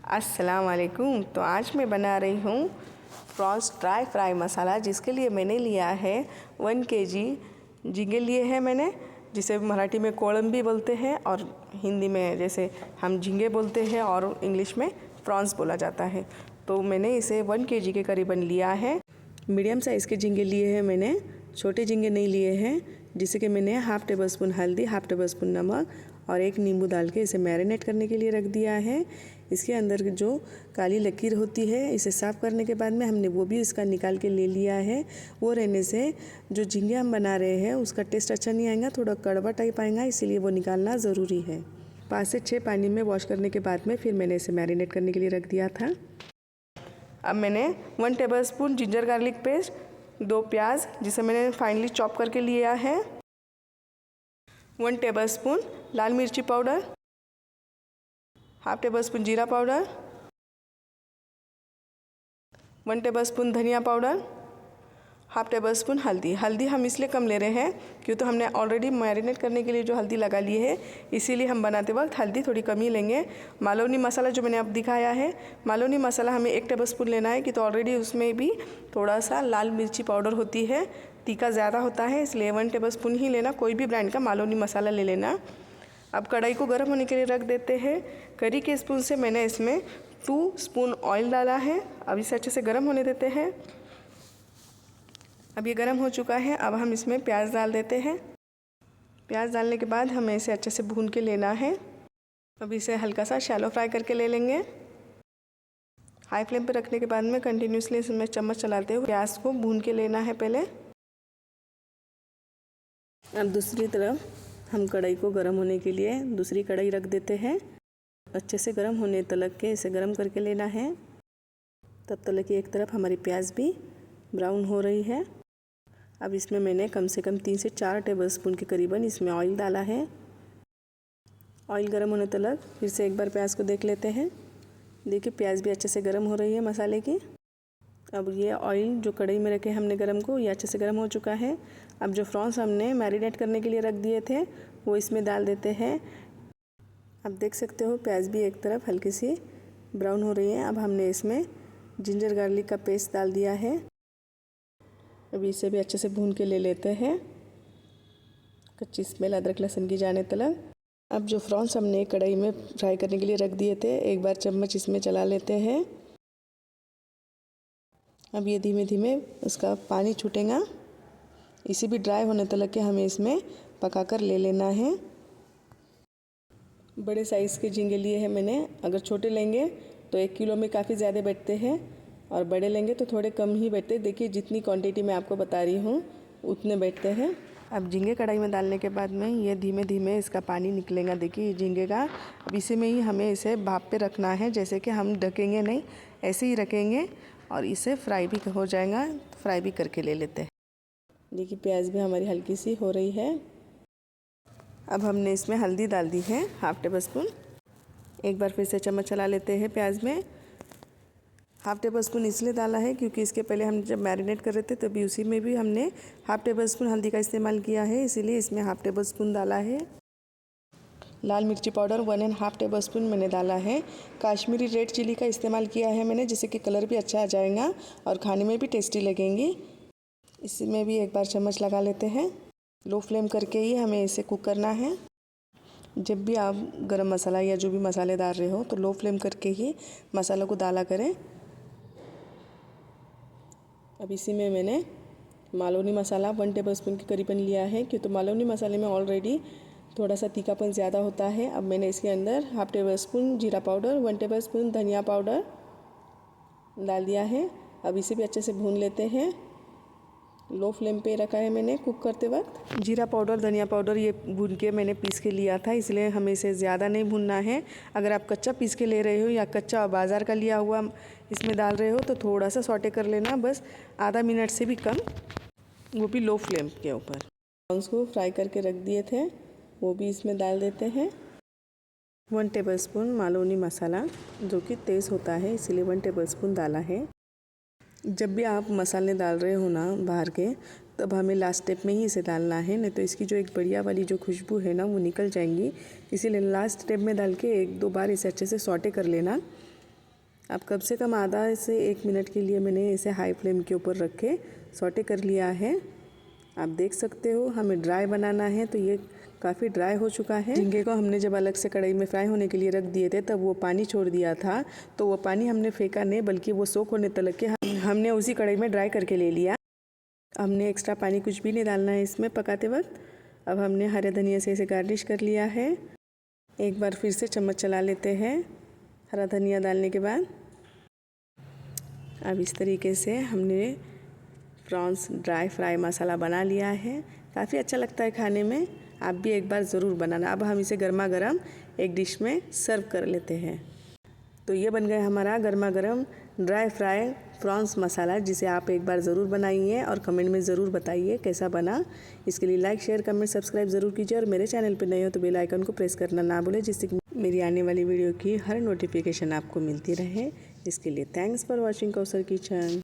अस्सलाम वालेकुम। तो आज मैं बना रही हूँ प्रॉन्स ड्राई फ्राई मसाला, जिसके लिए मैंने लिया है 1 kg झींगे लिए हैं मैंने, जिसे मराठी में कोळंबी भी बोलते हैं और हिंदी में जैसे हम झींगे बोलते हैं और इंग्लिश में प्रॉन्स बोला जाता है। तो मैंने इसे 1 kg के करीबन लिया है। मीडियम साइज़ के झींगे लिए हैं मैंने, छोटे झींगे नहीं लिए हैं। जिसे कि मैंने हाफ़ टेबल स्पून हल्दी, हाफ़ टेबल स्पून नमक और 1 नींबू डाल के इसे मैरिनेट करने के लिए रख दिया है। इसके अंदर जो काली लकीर होती है, इसे साफ़ करने के बाद में हमने वो भी इसका निकाल के ले लिया है। वो रहने से जो झींगे हम बना रहे हैं उसका टेस्ट अच्छा नहीं आएगा, थोड़ा कड़वा टाइप आएगा, इसीलिए वो निकालना ज़रूरी है। 5 से 6 पानी में वॉश करने के बाद में फिर मैंने इसे मैरिनेट करने के लिए रख दिया था। अब मैंने 1 table spoon ginger garlic paste, 2 प्याज जिसे मैंने फाइनली चॉप करके लिया है, 1 टेबल स्पून लाल मिर्ची पाउडर, हाफ़ टेबल स्पून जीरा पाउडर, 1 टेबल स्पून धनिया पाउडर, हाफ़ टेबल स्पून हल्दी। हल्दी हम इसलिए कम ले रहे हैं क्योंकि हमने ऑलरेडी मैरिनेट करने के लिए जो हल्दी लगा ली है, इसीलिए हम बनाते वक्त हल्दी थोड़ी कम ही लेंगे। मालवनी मसाला जो मैंने अब दिखाया है, मालवनी मसाला हमें 1 टेबल स्पून लेना है कि तो ऑलरेडी उसमें भी थोड़ा सा लाल मिर्ची पाउडर होती है, तीखा ज़्यादा होता है, इसलिए 1 टेबल स्पून ही लेना। कोई भी ब्रांड का मालवनी मसाला ले लेना। अब कढ़ाई को गर्म होने के लिए रख देते हैं। करी के स्पून से मैंने इसमें 2 स्पून ऑयल डाला है। अब इसे अच्छे से गर्म होने देते हैं। अब ये गर्म हो चुका है। अब हम इसमें प्याज डाल देते हैं। प्याज डालने के बाद हमें इसे अच्छे से भून के लेना है। अब इसे हल्का सा शैलो फ्राई करके ले लेंगे। हाई फ्लेम पर रखने के बाद में कंटिन्यूसली इसमें चम्मच चलाते हुए प्याज को भून के लेना है पहले। अब दूसरी तरफ हम कढ़ाई को गर्म होने के लिए दूसरी कढ़ाई रख देते हैं। अच्छे से गर्म होने तक के इसे गर्म करके लेना है। तब तक कि एक तरफ हमारी प्याज भी ब्राउन हो रही है। अब इसमें मैंने कम से कम 3 से 4 टेबल स्पून के करीबन इसमें ऑयल डाला है। ऑयल गर्म होने तक फिर से एक बार प्याज को देख लेते हैं। देखिए प्याज भी अच्छे से गर्म हो रही है मसाले की। अब ये ऑयल जो कढ़ाई में रखे हमने गर्म को, ये अच्छे से गर्म हो चुका है। अब जो प्रॉन्स हमने मैरिनेट करने के लिए रख दिए थे वो इसमें डाल देते हैं। अब देख सकते हो प्याज भी एक तरफ हल्की सी ब्राउन हो रही है। अब हमने इसमें जिंजर गार्लिक का पेस्ट डाल दिया है। अब इसे भी अच्छे से भून के ले लेते हैं, कच्ची स्मेल अदरक लहसुन की जाने तक। अब जो प्रॉन्स हमने कढ़ाई में फ्राई करने के लिए रख दिए थे, एक बार चम्मच इसमें चला लेते हैं। अब ये धीमे धीमे उसका पानी छूटेगा। इसे भी ड्राई होने तक के हमें इसमें पकाकर ले लेना है। बड़े साइज़ के झींगे लिए हैं मैंने। अगर छोटे लेंगे तो 1 किलो में काफ़ी ज़्यादा बैठते हैं और बड़े लेंगे तो थोड़े कम ही बैठते। देखिए जितनी क्वांटिटी मैं आपको बता रही हूँ उतने बैठते हैं। अब झींगे कढ़ाई में डालने के बाद में ये धीमे धीमे इसका पानी निकलेगा। देखिए झींगे का। अब इसी में ही हमें इसे भाप पे रखना है, जैसे कि हम ढकेंगे नहीं, ऐसे ही रखेंगे और इसे फ्राई भी हो जाएगा। फ्राई भी करके ले लेते हैं। देखिए प्याज भी हमारी हल्की सी हो रही है। अब हमने इसमें हल्दी डाल दी है, हाफ़ टेबल स्पून। एक बार फिर से चम्मच चला लेते हैं प्याज में। हाफ़ टेबल स्पून इसलिए डाला है क्योंकि इसके पहले हम जब मैरिनेट कर रहे थे तभी उसी में भी हमने हाफ़ टेबल स्पून हल्दी का इस्तेमाल किया है, इसीलिए इसमें हाफ़ टेबल स्पून डाला है। लाल मिर्ची पाउडर 1½ टेबल स्पून मैंने डाला है। कश्मीरी रेड चिली का इस्तेमाल किया है मैंने, जिससे कि कलर भी अच्छा आ जाएगा और खाने में भी टेस्टी लगेंगी। इसमें भी एक बार चम्मच लगा लेते हैं। लो फ्लेम करके ही हमें इसे कुक करना है। जब भी आप गरम मसाला या जो भी मसाले डाल रहे हो तो लो फ्लेम करके ही मसालों को डाला करें। अब इसी में मैंने मालवनी मसाला 1 टेबल स्पून के करीबन लिया है, क्योंकि तो मालवनी मसाले में ऑलरेडी थोड़ा सा तीखापन ज़्यादा होता है। अब मैंने इसके अंदर हाफ़ टेबल स्पून जीरा पाउडर, 1 टेबल स्पून धनिया पाउडर डाल दिया है। अब इसे भी अच्छे से भून लेते हैं। लो फ्लेम पे रखा है मैंने कुक करते वक्त। जीरा पाउडर, धनिया पाउडर ये भून के मैंने पीस के लिया था, इसलिए हमें इसे ज़्यादा नहीं भूनना है। अगर आप कच्चा पीस के ले रहे हो या कच्चा बाज़ार का लिया हुआ इसमें डाल रहे हो तो थोड़ा सा सॉटे कर लेना, बस आधा मिनट से भी कम, वो भी लो फ्लेम के ऊपर। प्रॉन्स को फ्राई करके रख दिए थे वो भी इसमें डाल देते हैं। 1 टेबल स्पून मालवनी मसाला, जो कि तेज़ होता है इसीलिए 1 टेबल स्पून डाला है। जब भी आप मसाले डाल रहे हो ना बाहर के, तब हमें लास्ट स्टेप में ही इसे डालना है, नहीं तो इसकी जो एक बढ़िया वाली जो खुशबू है ना वो निकल जाएंगी। इसीलिए लास्ट स्टेप में डाल के 1-2 बार इसे अच्छे से सॉटे कर लेना। अब कम से कम आधा से 1 मिनट के लिए मैंने इसे हाई फ्लेम के ऊपर रख के सौटे कर लिया है। आप देख सकते हो हमें ड्राई बनाना है, तो ये काफ़ी ड्राई हो चुका है। झींगे को हमने जब अलग से कढ़ाई में फ्राई होने के लिए रख दिए थे तब वो पानी छोड़ दिया था, तो वो पानी हमने फेंका नहीं, बल्कि वो सोख होने तक के हमने उसी कढ़ाई में ड्राई करके ले लिया। हमने एक्स्ट्रा पानी कुछ भी नहीं डालना है इसमें पकाते वक्त। अब हमने हरे धनिया से इसे गार्निश कर लिया है। एक बार फिर से चम्मच चला लेते हैं हरा धनिया डालने के बाद। अब इस तरीके से हमने प्रॉन्स ड्राई फ्राई मसाला बना लिया है। काफ़ी अच्छा लगता है खाने में, आप भी एक बार ज़रूर बनाना। अब हम इसे गर्मा गर्म एक डिश में सर्व कर लेते हैं। तो ये बन गया हमारा गर्मा गर्म ड्राई फ्राई प्रॉन्स मसाला, जिसे आप एक बार ज़रूर बनाइए और कमेंट में ज़रूर बताइए कैसा बना। इसके लिए लाइक शेयर कमेंट सब्सक्राइब ज़रूर कीजिए, और मेरे चैनल पर नए हो तो बेल आइकन को प्रेस करना ना भूलें, जिससे कि मेरी आने वाली वीडियो की हर नोटिफिकेशन आपको मिलती रहे। इसके लिए thanks for watching Kausar kitchen.